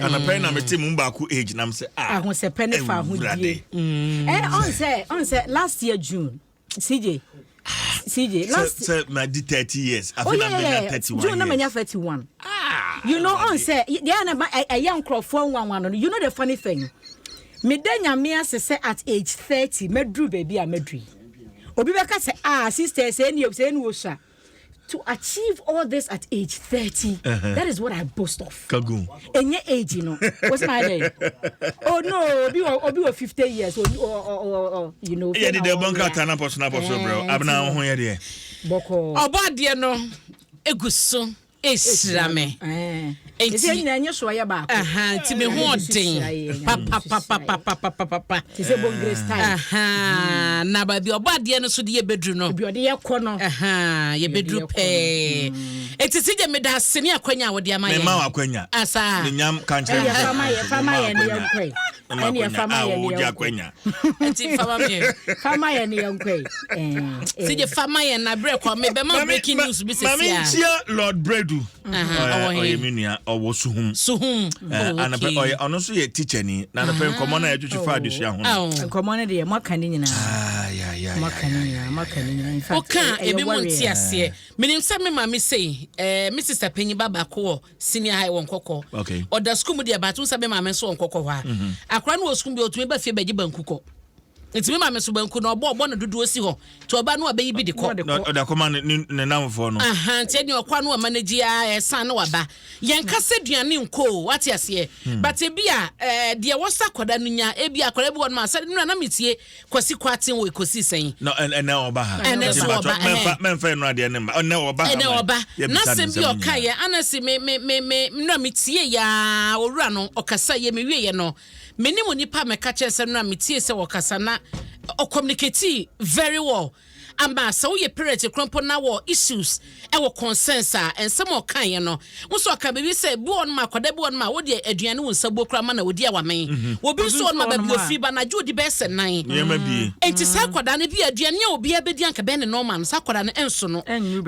And a pen I'm Mumbaku age and I'm say I was a penny for who day. On say last year June. CJ last my 30 years. I feel I'm 31. June I'm 31. You know on say a young crop for one. You know the funny thing. Me denya me say at age 30 medru baby a medri. Obi beka say sister say any wo sha. To achieve all this at age 30, that is what I boast of. Kagoon. In your age, you know. What's my name? Oh no, be 50 years or you know. Yeah, the bunker tana posna bro. Abna ho ye Boko. Oba de no eguso esrame. Enti na enye so ya ba. Ti me ho odin. Pa. Ti se bon grace time. Na ba bi oba de no so de ye bedru no. Bi ode ye kɔ no. Ye bedru pe. Enti sije me da sene akwanya wo de ama ye. Me ma akwanya. Asa. Me nyam kanche. Ya fama ye ne yankwe. Eni ya fama ye ne akwanya. Enti fama ye ne yankwe. Sije fama ye na break ko me be ma breaking news bi sesia. Mama chia Lord Bredu. Oyeminua owo suhum and ono so ye teacher ni na na pen komo na yetwetwe fa adusua ho komo na de maka ni nyina maka ni in fact oka ebi mo ntiase menim se me ma me sei me sister penyi baba ko senior high won kokko oda school mu de ba tun sabe ma me so won kokko ha akra no school bi otumi ba fie ba gi bankuko enti me ma me so banku na obo no dodo osi ho to oba no abayi bi de ko oda koma ne namfo no enti eni okwa no manage a san no waba yen kase duane nko wate ase but ebia de wosa koda no nya ebia akwara bi won ma asa no na metie kwasi kwaten wo ekosi sen no ene oba ha menfa no ade ne ma ene oba na sem bi okaye anasi me no metie ya owura no okasa ye mewie ye no menimu nipa meka chese no metie se wokasa na o communicate very well amba so ye parent krompo na wo issues e wo concerns and some o kan ye no nso ka bebi se bu on ma kwada bu on ma wo de aduane wo nsabo kra ma na wo di awamen wo bi so on ma ba bi ofi ba na jodi be se nan ye ma bi enti sa kwada ne bi aduane obi abedi anka be ne normal sa kwada ne enso no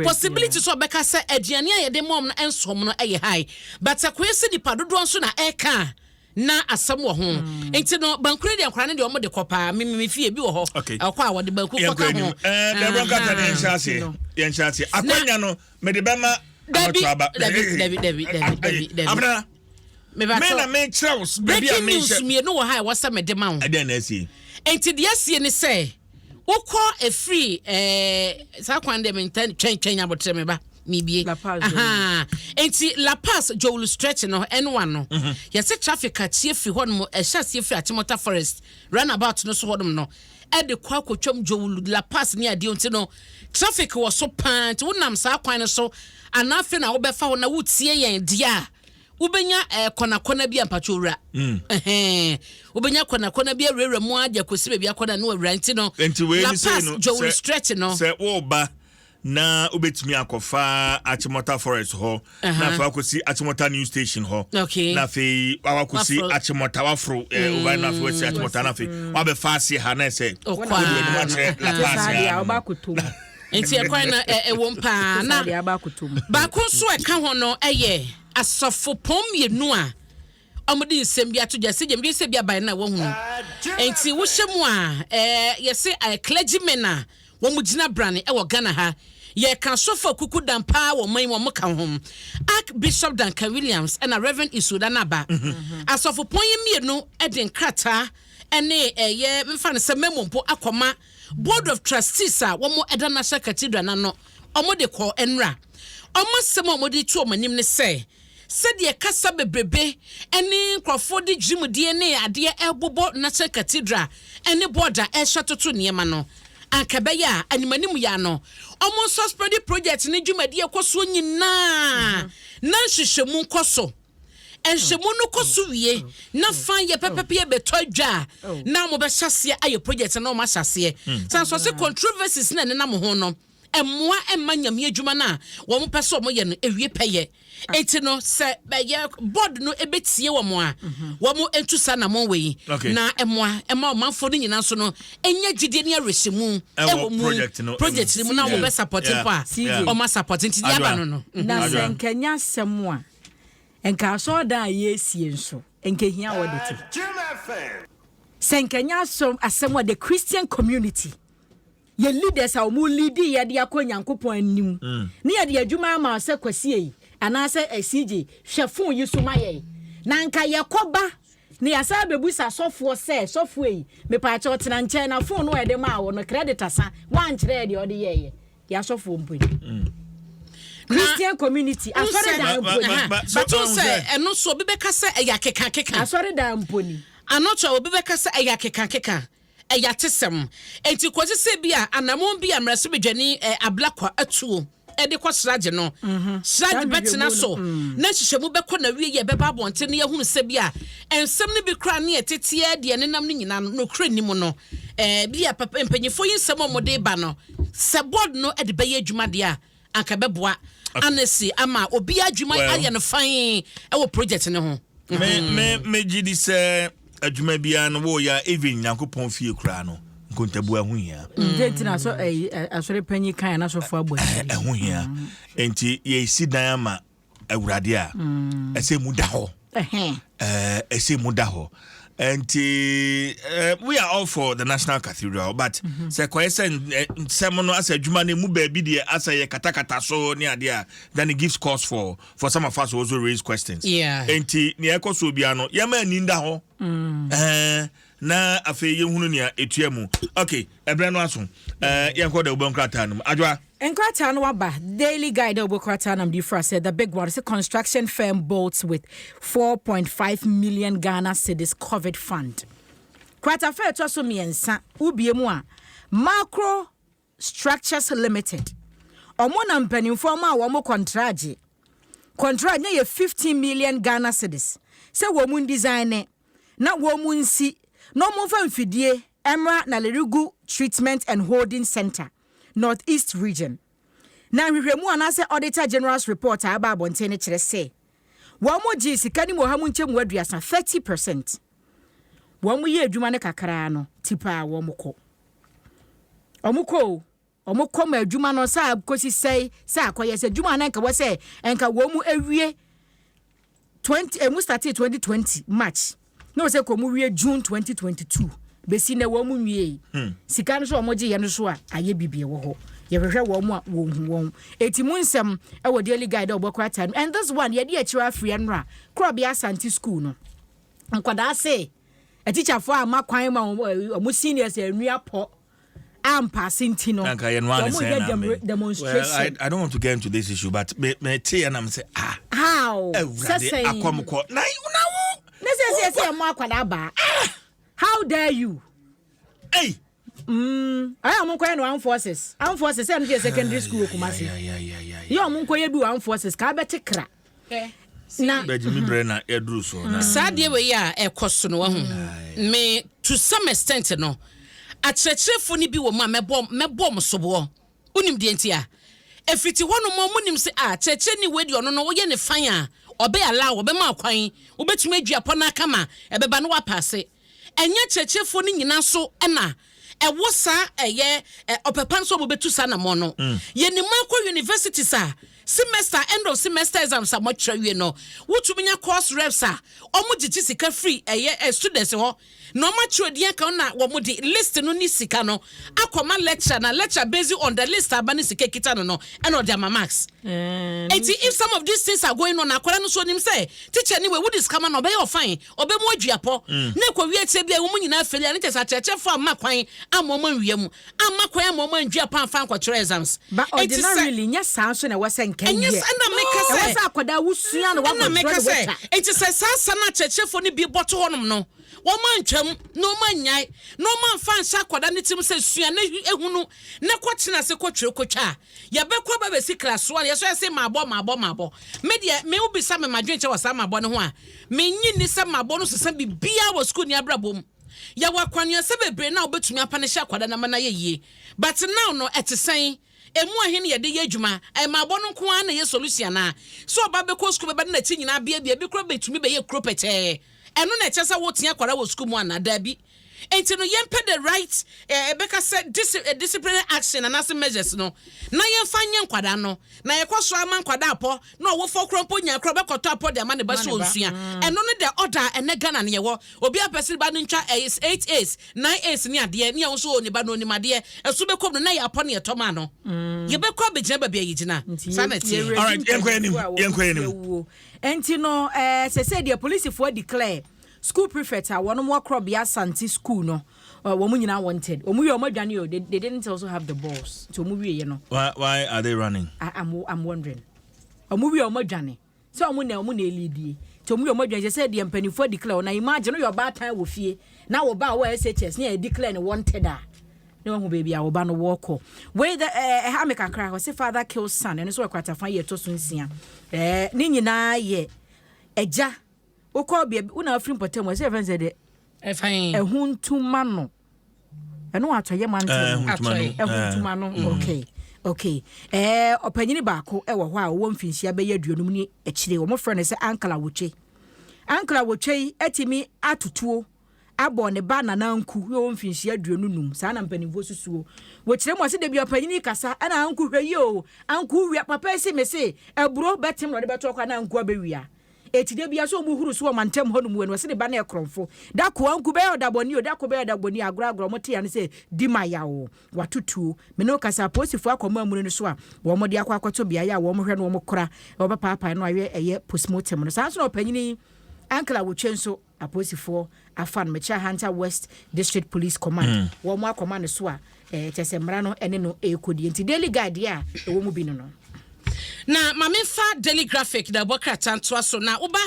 possibility so be ka se aduane ye de mom no enso mo no e high but akwese di padodo nso na e ka na asam wo ho enti no bankure de akwara ne de omo de kopa me fie bi wo ho akwa wo de banku koka ho de bronka ta ne nhyase akwanya no me de bema David abna me na me Charles baby a me news me no wo ha wo sa me de ma wo ade na asie enti de asie ne se wokọ a free sa kwan de me twen abotre me ba mibie enti La Paz Joel stretch no N1 no yese traffic atie fi ho no ehyasie fi Achimota Forest runabout no so hodom no e de kwa kwotwam Joel La Paz ni ade onti no traffic was so pant wonam sa kwan no so anafe na wo befa ho na wotie yen dia ubenya kona bia mpachowura ubenya kona bia rere mu aja kosi bia kona no awura nti no La Paz Joel stretch no se wo ba na ubetumi akofa Achimota Forest ho na fa akosi Achimota New Station ho na fe akosi Achimota wafro over na fe wesi Achimota na fe wa be fa ase ha na se La Paz ya obakutum enti e kwan na ewo mpa na ba ko so e ka ho no eye asofo pom mienu a omudi nsem bia to jase je mbi se bia ban na wo hu enti wo hyemu a yese a clergyman a wo mu gina brane e wo Ghana ha ye kan sofa kuku dampa wo man wo ka ho Archbishop Duncan Williams and a Reverend Isuda Naba asofo pon ye mienu e den krata ene ye mfa ne se memompo akoma Board of Trustees a wo mo Edana Cathedral na no omo de ko enra omo sem omo de tu omanim ne se de kasa bebrebe ene nkrofo de dwim de ne ade ebobo na Cathedral ene border e hwatoto niema no akabeya animanim ya no omo suspend project ne dwumadi ekoso nyina na hwehwemu koso enhwemu no koso wie na fan ye pepepe ye betodwa na mo be hyase aye project na o ma hyase sanso se controversies na ne na mo ho no emmoa emanyam adwuma na wo mo pese o mo ye no ewie peye enti no se be board no ebetie wo mo a wo mo entusa na mo we na emmoa o manfo no nyina so no enya gide ne arehemu ewo mu project ni mu na wo be support pa o ma support enti dia ba no na se nkanya semu a enka so da yesie nso enka hia wodete senkanya so asem the Christian community ye leaders a mu leadi ye de akonyankopon anim ne ye de adwuma ma se kwasie yi ana se CJ hwefon yi so maye na nka ye koba ne asa bebusa sofo se sofo yi me pa cha otena nche na phone no e de ma wo no credit asa wan kire de ode ye ya sofo mponi Christian community asori da mponi but you say eno so bi beka se eya keka asori da mponi anocho obi beka se eya keka eya tesem enti kwose se bia anamon bia mraso bedwani ablakwa atuo ede kwa sraje no sraje betina so na hihye mu bekọ na wie ye beba bonte ne yehunu se bia ensem ne bi kra ne etetie de ne nam ne nyina no kra nim no bia papa empanyefo yinsem omode ba no se board no ede beye adwuma de a anka beboa anesi ama obi adwuma aye no fan e wo project ne ho me gidi se adwuma bia no wo ya even Nyankopon fie kra no nkontabu ahuhia ntina so asore panyi kan na so fo abodi ahuhia enti ye sidan ama awurade a ese muda ho ese muda ho enti we are all for the National Cathedral but say kwese semono as adwuma ne mu ba bi de asa ye katakata so ne ade a then it gives cause for some of us to also raise questions enti ne ekoso bia no ye ma ninda ho na afi yehunu nia etuamu okay ebre no aso yenko da ubonkrata no adwa enkrata no waba daily guide ubonkrata nam di fra said the big one is a construction firm bolts with 4.5 million Ghana cedis COVID fund kwata fa to so miensa ubie mu a Macro Structures Limited omo na mpanimfo ma wo mo contract na ye 15 million Ghana cedis se wo mu design na wo mu nsi no mo fa mfidie Emra na Lerigu Treatment and Holding Center Northeast Region na hwehwemu anase Auditor General's report aba abonte ne kire se wo mo gi sika ni mo ha mu nchemu aduasa 30% wo mo ye adwuma ne kakra no tipa wo mo ko omukọ ma adwuma no sa kosi sei sa akoye se adwuma na nka wo se enka wo mu awie 20 emu start 2020 March no se ko mu wie June 2022 besi na wo mu wie sika no so omoje ye no so a aye bibie wo ho ye hwehwe wo mu a wo hu won eti mu nsem e wo daily guide obokwata and this one ye de akira afria no a Krobia Asante school no nkwada se a teacher for amakwan ma omo seniors enua po passing no. Demonstration. I don't want to get into this issue, but me tell and I'm say how? How dare you? Hey. I am going to armed forces. Armed forces and secondary school. Yeah. You are going to armed forces. Kabete kra. Na Benjamin Brenner edru so na. Sadie we ya ekoso no hu. Me to some extent no. Akyerɛkyerɛfo ni bi wo ma mebɔ msobo unim de ntia efiti hono mo munim se kyerɛkyerɛ ni we de ono no wo ye ne fan a obe ala wo be ma kwan wo betumi aduapɔ na kama ebeba no wapase enye kyerɛkyerɛfo ni nyina so na ewo sa eye opepan so obetu sa na mo no ye ni makɔ university sa semester end of semester exams am atwawe no wotumi nya course reps a omo gigi sika free students ho no matwa dia ka na wo mo di list no ni sika no akoma lecture na lecture based on the list abani sika kita no and of their marks if some of these things are going on akwara no so nim say teacher anyway would is come no be your fine obe mo aduapo na kwa wie tie bia wo mo nyina afeli ani tesa cheche for amakwan amoma wiam amakwan amoma aduapo afan kwatro exams but ordinarily nya san so na wase and yes, and I make a say, akwada wusua no wa make a say. It is a sana chechefo ni bi boto honum no. Wo man twam, no man nyai, no man fan sha akwada ni tim se sua na ehunu na kwotena se kwotwe kwotwa. Ya be kwa ba si class 1, ye so say mabo. Me de me obi sa me madwenche wasa mabo ne ho a. Me nyi ni se mabo no sesa bibia wo school ni abrabom. Ya wakwanyo se bebre na obetumi apane sha akwada na mana ye. But now no etesen emu ahene ye de ye adwuma ma abo no ko an na ye solution na so oba be ko school be na ti nyina bia bi kro betumi be ye kro pete eno na eche sa wotia kwara wo school mu ana da bi enti no yempe the right beka said disciplinary action and as measures no na yemfa nye nkwada no na yekoso ama nkwada apo na wo fokrompo nya kro bekoto apo de ama ne baso nsua eno no the order ene Ghana ne wo obi apesi ba no ntwa 8 A's 9 A's ni ade ne wo so oni ba no ni made eso bekom no na ya apo ne toma no ye bekọ abegina ba bia yigina sanity all right yenkwanim enti no say the police for declare school prefect a one more crop ya Santi school no womu nyina wanted omu ye omadwane o they didn't also have the balls to omu wie ye no why are they running I'm wondering omu wie omadwane so omu na elidi to omu ye omadwane say the mpanifo declare na imagine your bad time wo fie na wo ba wo SHS na declare no wanted a no hu baby a wo ba no walk we the ha me kakra say father kills son and so kwata fan ye to so nsia ni nyina ye eja wokọ bia una afrim potem we say friends de fine ehuntuma no eno atoye man ehuntuma no okay opanyini baako e wo ho a wo mfinsia be yaduonum ni ekire wo mo friend say ankla wochei etimi atutuo abo ne ba nananku wo mfinsia aduonum saa na mpanimfo susuo wo kire mo se de bia opanyini kasa ana anku hwe o anku wi papa ese me se eburo betim no de beto kwa na anku abewia etide bia so mu huru so o mantem honum we no se de ba na ekromfo da ko anku be odaboni o da ko be odaboni agro mote ya ne se dima ya o watutu me no kasa posifo akoma amune no so a wo mo de akwakoto bia ya wo mo hwe no mo kora wo ba papa no aye eye postmortem no sa so opanyini ankla wo twenso aposifo afan mecha Hunter West District Police Command wo mo akoma no so a tesemra no ene no ekodi enti daily guide ya wo mu bi no na mamefa daily graphic da bokrata ntoa so na uba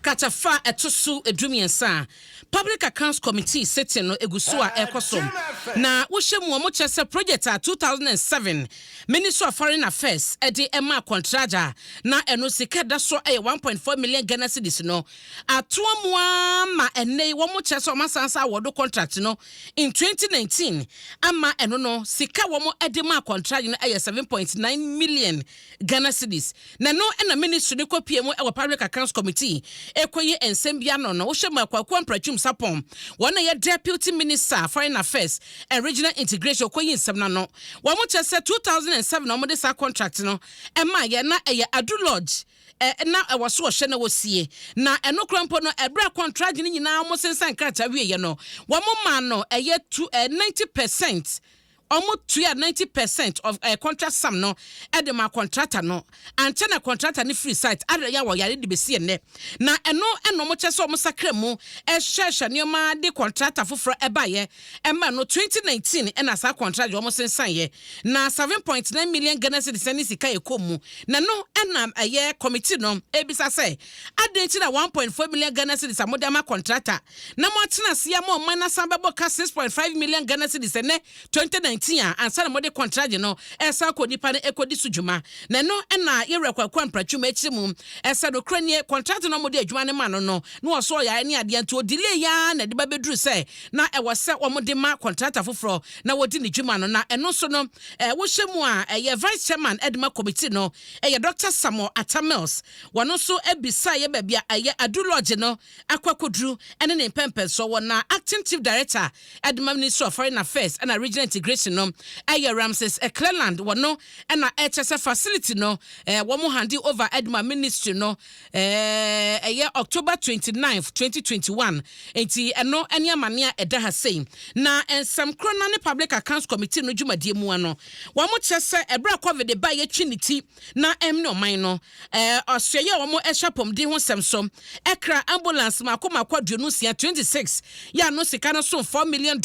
katafa etosu edumiensa Public Accounts Committee sitting no eguso a ekosom na wo hyemu mo chese project a 2007 Ministry of Foreign Affairs edi ema contractor na eno sika da so 1.4 million Ghana cedis no atoamua ma ene wo mo chese o masansa wodo contract no in 2019 ama eno no sika wo mo edi ma contract no 7.9 million Ghana cedis na no ena ministry ni kopie mu e Public Accounts Committee ekoyi ensem bia no wo hyemu akwaku amprachum sapom one ye Deputy Minister Foreign Affairs and Regional Integration koyi nsem na no wo mo chese 2007 no mo de sa contract no e ma ye na e Adu Lodge na e waso hye na wosie na eno krampo no ebra contract ni nyina mo sensan krata wie ye no wo mo ma no e ye 90% almost 90% of a contract sum no edema contractor no anche na contractor ni free site ada ya wo yare de besi ene na eno mo chese mo sakra mu hwehwe nioma de contractor foforo ebaye emma no 2019 ena sa contract wo mo sensan ye na 7.9 million Ghana cedis ni sika ekomu na no ena aye committee no ebisa say adenchi na 1.4 million Ghana cedis amodama contractor na mo tena sia mo mana sambebo ka 6.5 million Ghana cedis ne 2019 ansa na mode contract no esa ko nipa ne ekodi sujuma na no na yerekwa mpratwum echimu esa do kranie contract no mode adwuma ne ma no no so ya ne ade anto delay ya na de ba bedru say na e wo se wo mode ma contractor foforo na wodi ne dwuma no na eno so no wo hyemu a ye vice chairman edma committee no ye Dr. Samuel Atamels wono so ebisa ye ba bia ye Adu Lodge no akwakodru ene ne pempe so wona acting chief director edma Ministry of Foreign Affairs and Regional Integration no Ramses Cleland wono na HS facility no wo mo handi over edma ministry no October 29th 2021 enti eno ene amane eda ha sei na ensam krona ne Public Accounts Committee no dwumadie mu ano wo mo chese ebra covid ba ye twiniti na no man no osye wo mo ehwapom di ho semsom ekra ambulance makoma kwaduonu sia 26 ya no sika no so $4 million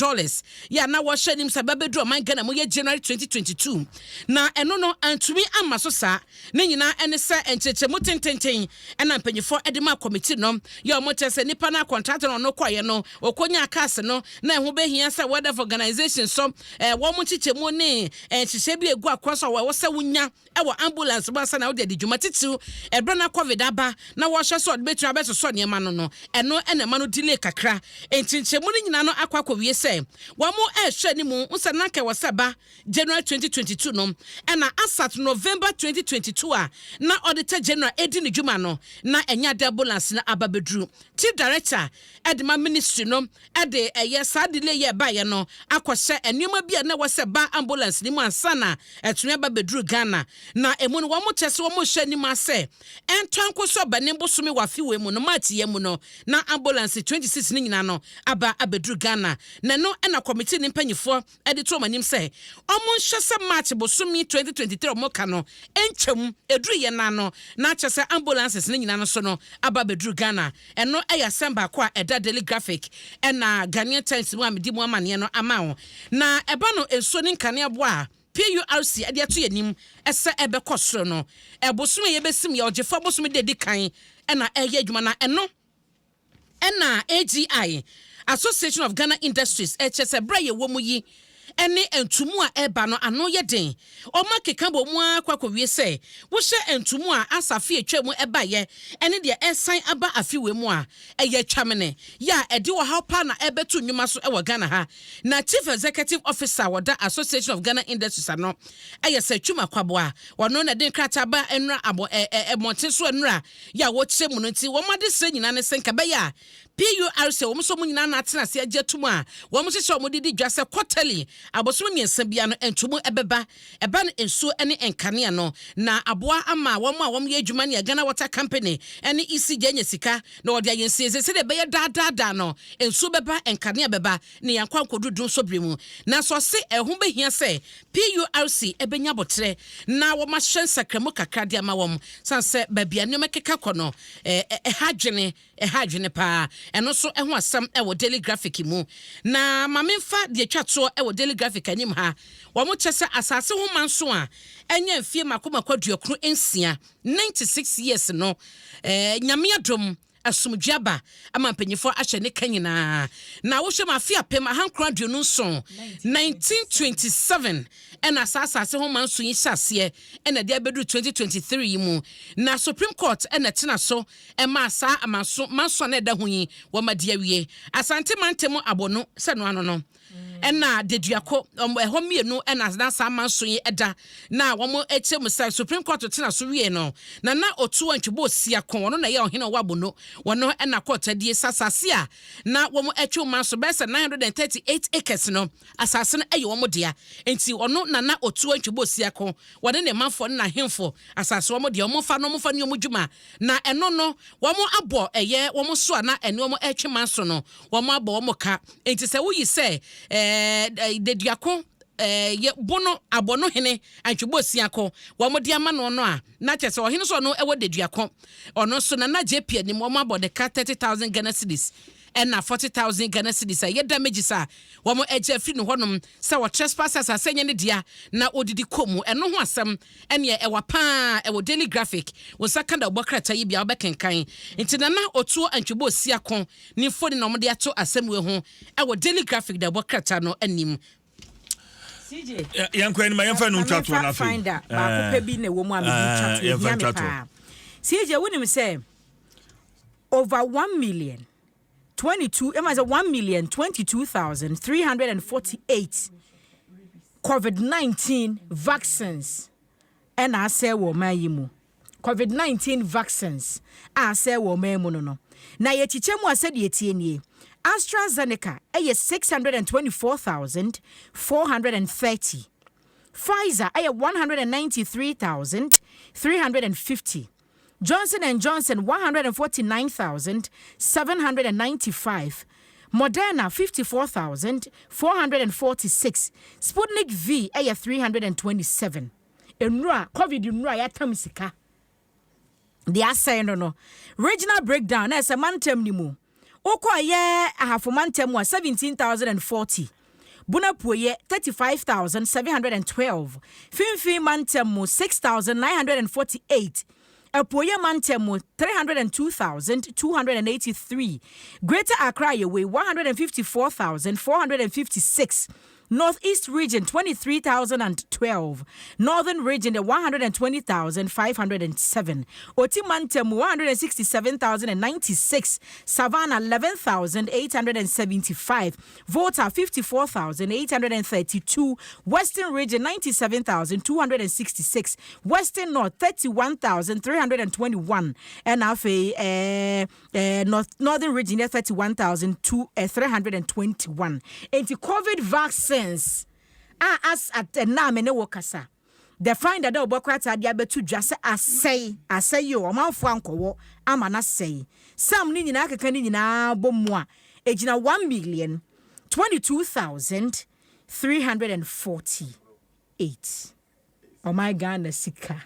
ya na wo hyenim sababedu man Ghana mo ye January 2022 na eno no antumi amma so sa ne nyina ene se encheche mo tententen ena mpanyifo edema committee no ya mo chese nipa na contract no kwaye no okonya case no na eho behia se whatever organization so wo mo chiche mo ne encheche bi egu akwaso wo se wunya ewo ambulance ba sa na wo de djuma titu ebra na covid aba na wo hye so de betu abeso so ne ma no eno ena ma no delay kakra enchinche mo nyina no akwa wie se wo mo ehwe ni mu nsa na Zaka wasaba January 2022 no ena asat November 2022 na auditor general edi ni dwuma no na enya ambulance na ababedru chief director edema ministry no ede sa delay ye ba ye no akwose enuma bia na wase ba ambulance ni mu ansana etumi ababedru Ghana na emu no wo mo tese wo mo hye ni ma se entwanko so ba ne bosomi wafi we mu no mati ye mu no na ambulance 26 ni nyina no aba abedru Ghana na no ena committee ni mpanyifo ede to manim se omo hye se March bosomi 2023 omo ka no encham edru ye na no na chese ambulances ni nyina no so no aba bedru Ghana eno eya semba kwa eda daily graphic ena Ghanaian Times mu amedi mu amane no amawo na eba no enso ni nkane abo a PURC ade ato yanim ese ebe kosoro no ebosomi ye besim ye ogefo bosomi de kan ena eye adwuma na eno ena AGI Association of Ghana Industries chese bra ye wo mu yi ene entumu a eba no ano ye den o ma keka bo mu akwa wie se wo hye entumu a asafi atwam eba ye ene de esan aba afi we mu a eye twamene ya ede wo ha pa na ebetu nnwuma so e wo Ghana ha na chief executive officer wo da Association of Ghana Industries ano eye se twuma kwabo a wono na den krata ba enra abo monte so enra ya wo kye mu no nti wo ma de se nyina ne senka be ya PURC wo so mu nyina na atena se agetum a wo mo hye wo didi dwase quarterly abosom miensa bia no entumu ebeba eba no ensuo ene enkane no na aboa ama wo ma wo ye adwuma ne Ghana Water Company ene ECJ nya sika na wo de ayensiese se de be ye da no ensuo beba enkane beba ne yankwa nkodudu so bremu na so se ehun behia se PURC ebenya botre na wo ma hyen sakramo kakra de ama wo sanse babia ne mekeka kono ehadwene pa eno so eho asam e wo daily graphic mu na mamemfa de twato e wo daily graphic anim ha wo mo chese asase ho manso a enya mfie makoma kwaduakru ensia 96 years no nyame adom asumdwaba ama mpanyifo ahye ne kanyina na wo hwe mafia pem ahankro aduonu nson 1927 ena asase ho manso yi hyase ena de abedu 2023 yi mu na Supreme Court ena tena so ema asa manso na eda ho yi wo made awie asante mantemu abono se no ano no ena deduako eho mienu ena na sa manso yi eda na wo mo echem say Supreme Court tena so wie no na otu antwebo osia kon wono na ye ohene wo abono wono ena court adie sasase a na wo mo echu manso besa 938 acres no asase no eye wo mo dia enti wono na otu antwebo osia kon wode ne manfo na hemfo asase wo mo dia wo fa no mo fa ne wo dwuma na eno no wo mo abo eye wo mo so na ene wo mo echu manso no wo mo abo wo mo ka enti se wo yi se deduako ye bono abono hene antwebo siako wo mo dia ma no no a na chese o hene so no ewo deduako ono so na JP anim wo mo abode ka 30,000 Ghana cedis na 40,000 Ghana cedis ye damages a wo mo eje fi no honom se wo trespassers asenye ne dia na odidi komu eno ho asem ene e wa pa e wo daily graphic wo sakanda obokrata yi bia obekenkan nti na otu antwebo siako ni foni no mo de ato asem we ho e wo daily graphic da obokrata no anim CJ yankwa ni ma yamfa no twato na fe finder ba ko pe bi na wo mu a me twato CJ wonim say over 1,022,348 COVID-19 vaccines and I say wo mayimu COVID-19 vaccines I say wo mayimu no na ye chichemu asedi etienie AstraZeneca 624,430 Pfizer 193,350 Johnson & Johnson 149,795 Moderna 54,446 Sputnik V 327 Enra COVID enra ya tamisika they are saying no regional breakdown as a mantem ni mu okwa ye ahafomantem wa 17,040 Bunapuye 35,712 Finfi mantem 6,948 Apoye Mantemu 302,283. Greater Accra Yewe 154,456. Northeast region 23,012. Northern region 120,507. Otimantem 167,096. Savannah 11,875. Volta 54,832. Western region 97,266. Western North 31,321. And Northern region 31,321. And the COVID vaccines as at na me ne wokasa. The find that obokrata dia betu dwase asay yo omanfo ankowo amana say. Sam ni nyina akeka ni nyina bomu a ejina 1,22,348. Oh my Ghana sika.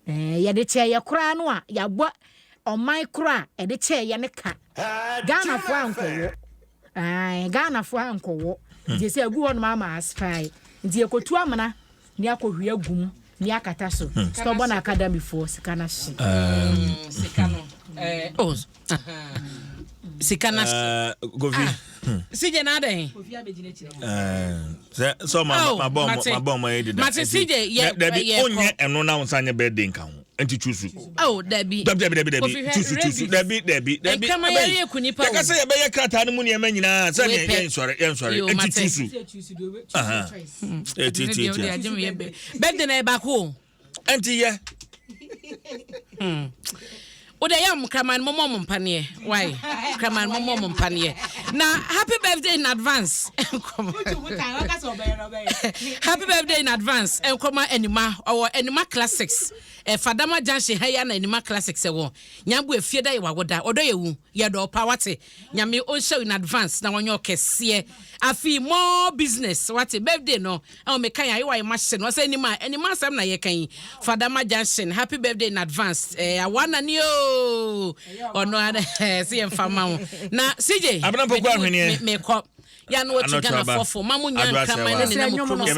Ya de che ya kura no a ya bo o my kura e de che ya ne ka. Ghana fo ankowo. Ghana fo ankowo. Je say agu on mama asfai. Nti ekotu amana ni akohwe agum ni akata so. Stubborn Academy for sika na shi. Sika no. Sika na Govi. CJ na dey. So my bomb my did. Mate CJ yeah. Onye eno na unsanye birthday nka ho. Enti chusu. Oh, Debbie. Chusu. Debbie. Kama yeye kunipa. Ka say be ye krata no mu ne manyina say ne yen sore. Enti chusu. Birthday na ba ko. Enti ye. Odayam kraman momo mpane. Why? Kraman momo mpane. Na happy birthday in advance. Happy birthday in advance. Enkoma enima or enima classics. Fadama Janshi haya na enima classics ewo. Nyambu efie da ye wagoda. Odo ye wu. Ye do pawate. Nyame on show in advance na wonyo kese. Afi more business. Wate birthday no. E me kan ya ye wa machine. Wase enima sam na ye kan. Fadama Janshi happy birthday in advance. Awana ni o. Ono ana si emfama. Na CJ. Abna pokwa hwene. Me ko. Ya no chigana fofo. Mamu nyan kama ne na mu promise.